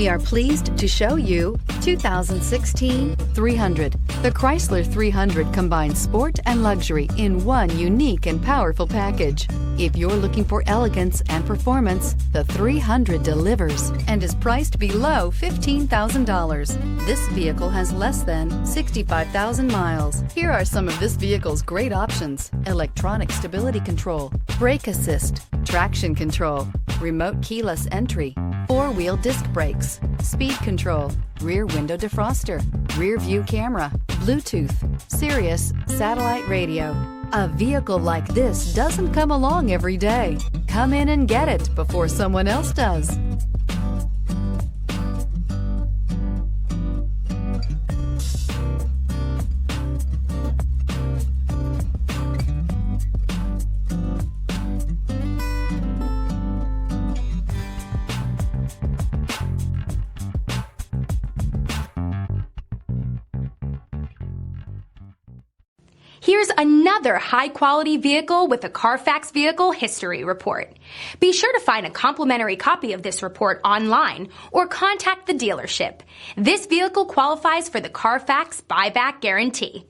We are pleased to show you 2016 300. The Chrysler 300 combines sport and luxury in one unique and powerful package. If you're looking for elegance and performance, the 300 delivers and is priced below $15,000. This vehicle has less than 65,000 miles. Here are some of this vehicle's great options: electronic stability control, brake assist, traction control, remote keyless entry, four-wheel disc brakes, speed control, rear window defroster, rear view camera, Bluetooth, Sirius satellite radio. A vehicle like this doesn't come along every day. Come in and get it before someone else does. Here's another high-quality vehicle with a Carfax Vehicle History Report. Be sure to find a complimentary copy of this report online or contact the dealership. This vehicle qualifies for the Carfax Buyback Guarantee.